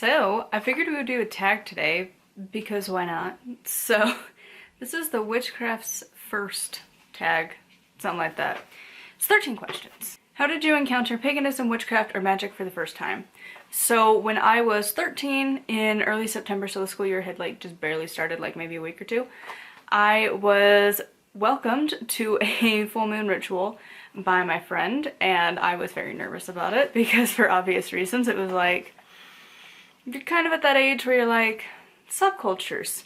So, I figured we would do a tag today, because why not? So, this is the Witchcraft's First Tag, something like that. It's 13 questions. How did you encounter paganism, witchcraft, or magic for the first time? So, when I was 13 in early September, so the school year had just barely started, maybe a week or two, I was welcomed to a full moon ritual by my friend, and I was very nervous about it because for obvious reasons. It was you're kind of at that age where you're subcultures.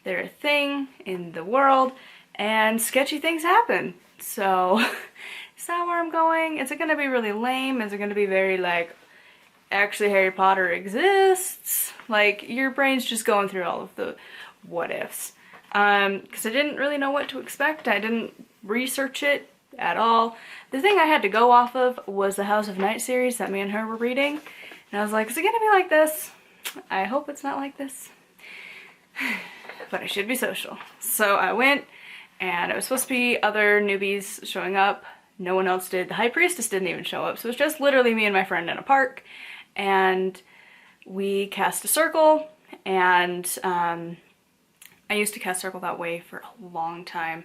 They're a thing in the world, and sketchy things happen. So, is that where I'm going? Is it going to be really lame? Is it going to be very actually Harry Potter exists? Your brain's just going through all of the what ifs. Because I didn't really know what to expect. I didn't research it at all. The thing I had to go off of was the House of Night series that me and her were reading. And I was like, is it gonna be like this? I hope it's not like this. But I should be social. So I went, and it was supposed to be other newbies showing up. No one else did. The High Priestess didn't even show up. So it was just literally me and my friend in a park. And we cast a circle, and I used to cast circle that way for a long time.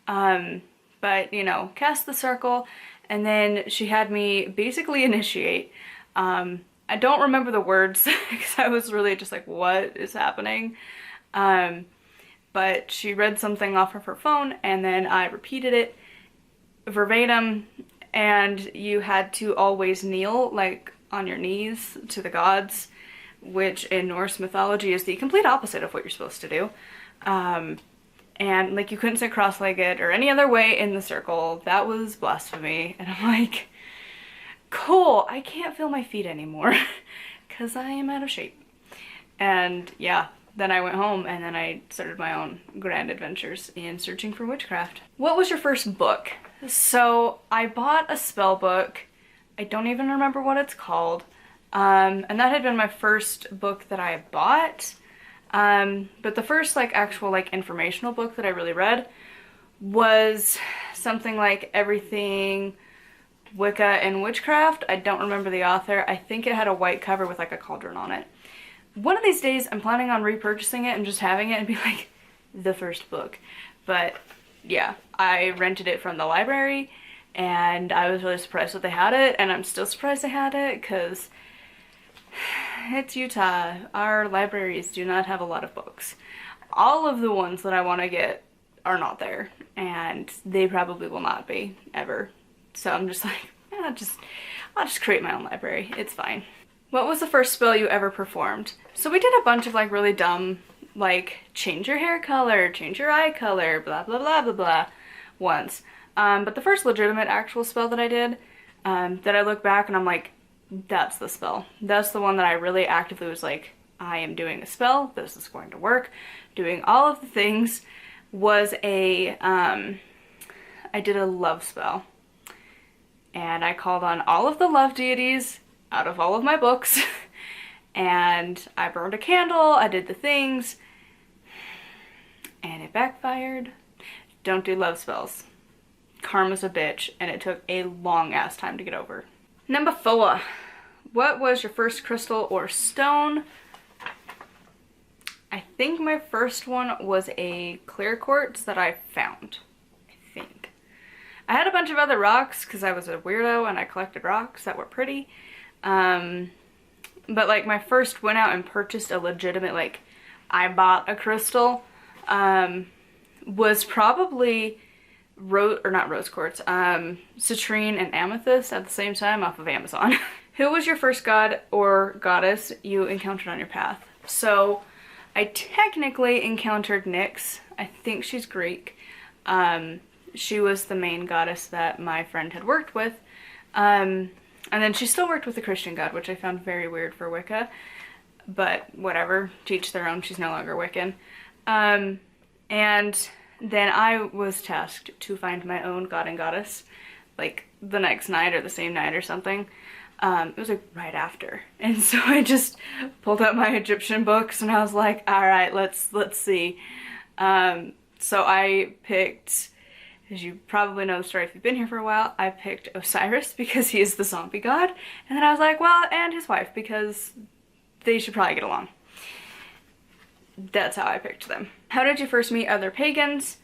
But, cast the circle, and then she had me basically initiate. I don't remember the words, because I was really just what is happening? But she read something off of her phone, and then I repeated it verbatim, and you had to always kneel, on your knees to the gods, which in Norse mythology is the complete opposite of what you're supposed to do. And you couldn't sit cross-legged or any other way in the circle. That was blasphemy. And I'm cool, I can't feel my feet anymore because I am out of shape. And yeah, then I went home, and then I started my own grand adventures in searching for witchcraft. What was your first book? So I bought a spell book. I don't even remember what it's called. And that had been my first book that I bought. But the first actual informational book that I really read was something like Everything Wicca and Witchcraft. I don't remember the author. I think it had a white cover with a cauldron on it. One of these days I'm planning on repurchasing it and just having it and be the first book. But yeah, I rented it from the library, and I was really surprised that they had it, and I'm still surprised they had it because it's Utah. Our libraries do not have a lot of books. All of the ones that I want to get are not there, and they probably will not be ever. So I'm just I'll just create my own library. It's fine. What was the first spell you ever performed? So we did a bunch of really dumb, change your hair color, change your eye color, blah blah blah blah blah ones. But the first legitimate actual spell that I did, that I look back and I'm that's the spell. That's the one that I really actively was I am doing a spell, this is going to work. Doing all of the things was I did a love spell. And I called on all of the love deities out of all of my books. And I burned a candle, I did the things, and it backfired. Don't do love spells. Karma's a bitch, and it took a long ass time to get over. Number 4. What was your first crystal or stone? I think my first one was a clear quartz that I found. I think. I had a bunch of other rocks because I was a weirdo and I collected rocks that were pretty. But my first went out and purchased a legitimate, I bought a crystal, was probably not rose quartz, citrine and amethyst at the same time off of Amazon. Who was your first god or goddess you encountered on your path? So I technically encountered Nyx. I think she's Greek. She was the main goddess that my friend had worked with. And then she still worked with the Christian god, which I found very weird for Wicca. But whatever, to each their own, she's no longer Wiccan. And then I was tasked to find my own god and goddess, the next night or the same night or something. It was right after. And so I just pulled out my Egyptian books and I was all right, let's see. So I picked, as you probably know the story if you've been here for a while, I picked Osiris because he is the zombie god. And then I was well, and his wife, because they should probably get along. That's how I picked them. How did you first meet other pagans?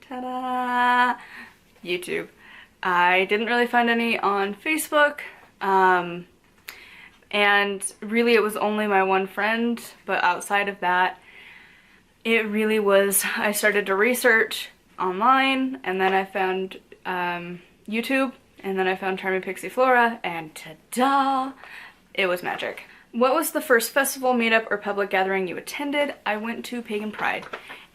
Ta-da! YouTube. I didn't really find any on Facebook. And really it was only my one friend, but outside of that, it really was, I started to research online, and then I found YouTube, and then I found Charming Pixie Flora, and ta-da! It was magic. What was the first festival, meetup, or public gathering you attended? I went to Pagan Pride,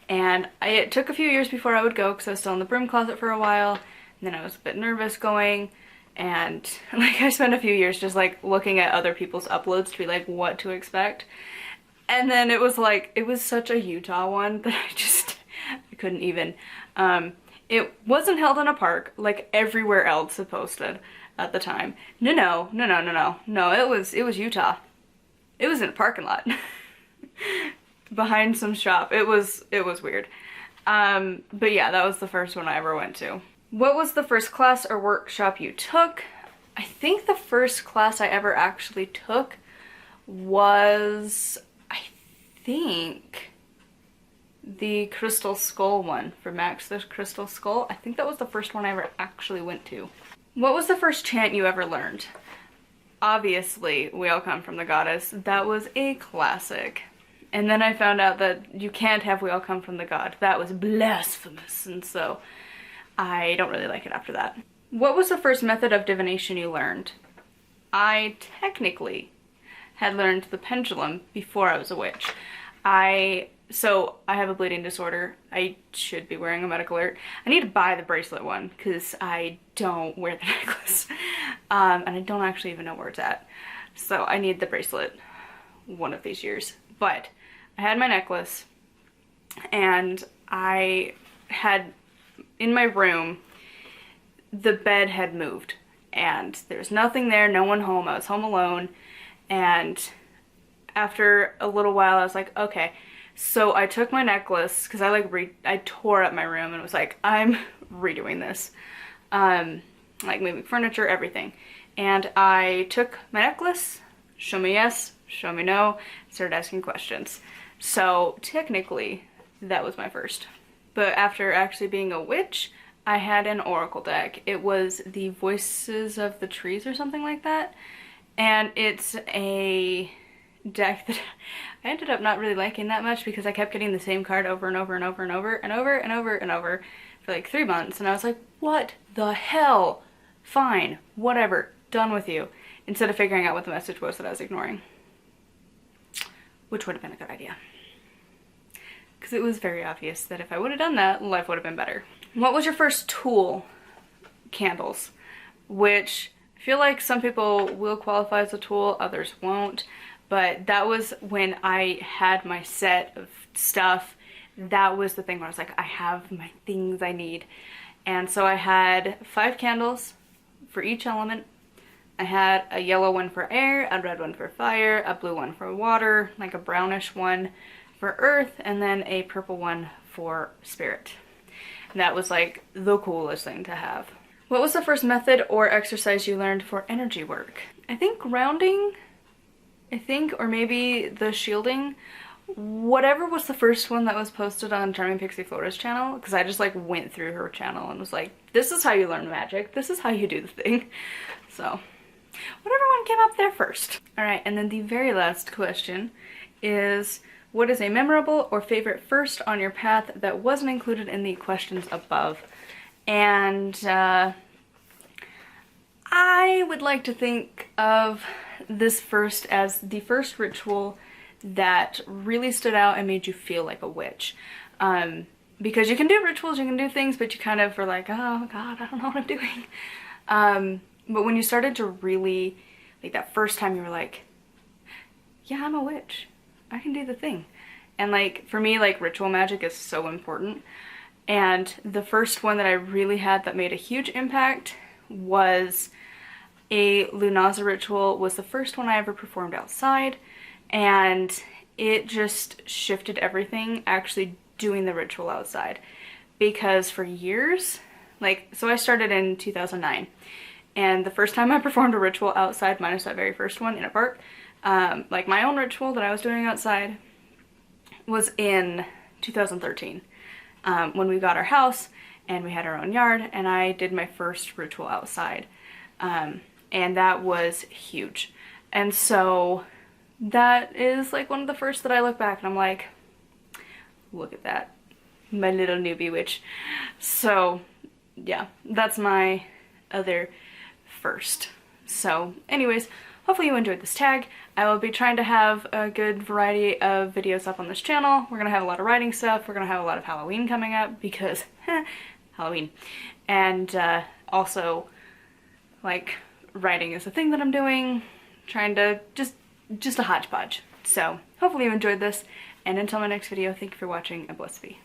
and it took a few years before I would go because I was still in the broom closet for a while, and then I was a bit nervous going, and like I spent a few years just like looking at other people's uploads to be like what to expect. And then it was like, it was such a Utah one that I couldn't even. It wasn't held in a park like everywhere else had posted at the time. No, it was Utah. It was in a parking lot behind some shop. It was weird. But yeah, that was the first one I ever went to. What was the first class or workshop you took? I think the first class I ever actually took was, I think, the Crystal Skull one for Max the Crystal Skull. I think that was the first one I ever actually went to. What was the first chant you ever learned? Obviously, We All Come From the Goddess. That was a classic. And then I found out that you can't have We All Come From the God. That was blasphemous, and so I don't really like it after that. What was the first method of divination you learned? I technically had learned the pendulum before I was a witch. So I have a bleeding disorder. I should be wearing a medical alert. I need to buy the bracelet one because I don't wear the necklace. And I don't actually even know where it's at. So I need the bracelet one of these years. But I had my necklace, and I had, in my room, the bed had moved and there was nothing there, no one home. I was home alone, and after a little while I was like, okay. So I took my necklace, because I tore up my room and was like, I'm redoing this. Like moving furniture, everything. And I took my necklace, show me yes, show me no, started asking questions. So technically that was my first. But after actually being a witch, I had an oracle deck. It was the Voices of the Trees or something like that. And it's a deck that I ended up not really liking that much because I kept getting the same card over and over and over and over and over and over and over for like 3 months. And I was like, what the hell? Fine, whatever, done with you. Instead of figuring out what the message was that I was ignoring. Which would have been a good idea. Because it was very obvious that if I would have done that, life would have been better. What was your first tool? Candles. Which I feel like some people will qualify as a tool, others won't. But that was when I had my set of stuff. That was the thing where I was like, I have my things I need. And so I had 5 candles for each element. I had a yellow one for air, a red one for fire, a blue one for water, like a brownish one for earth, and then a purple one for spirit. And that was like the coolest thing to have. What was the first method or exercise you learned for energy work? I think grounding, or maybe the shielding. Whatever was the first one that was posted on Charming Pixie Flora's channel, because I just like went through her channel and was like, this is how you learn magic, this is how you do the thing. So whatever one came up there first. Alright, and then the very last question is, what is a memorable or favorite first on your path that wasn't included in the questions above? And I would like to think of this first as the first ritual that really stood out and made you feel like a witch. Because you can do rituals, you can do things, but you kind of were like, oh god, I don't know what I'm doing. But when you started to really, like that first time you were like, yeah, I'm a witch. I can do the thing. And like, for me, like ritual magic is so important. And the first one that I really had that made a huge impact was a Lunaza ritual. Was the first one I ever performed outside. And it just shifted everything, actually doing the ritual outside. Because for years, like, so I started in 2009. And the first time I performed a ritual outside, minus that very first one in a park, Like my own ritual that I was doing outside was in 2013, when we got our house and we had our own yard, and I did my first ritual outside. And that was huge. And so that is like one of the first that I look back and I'm like, look at that, my little newbie witch. So yeah, that's my other first. So anyways, hopefully you enjoyed this tag. I will be trying to have a good variety of videos up on this channel. We're gonna have a lot of writing stuff. We're gonna have a lot of Halloween coming up because Halloween. And also, like, writing is a thing that I'm doing. Trying to just a hodgepodge. So hopefully you enjoyed this, and until my next video, thank you for watching, and blessed be.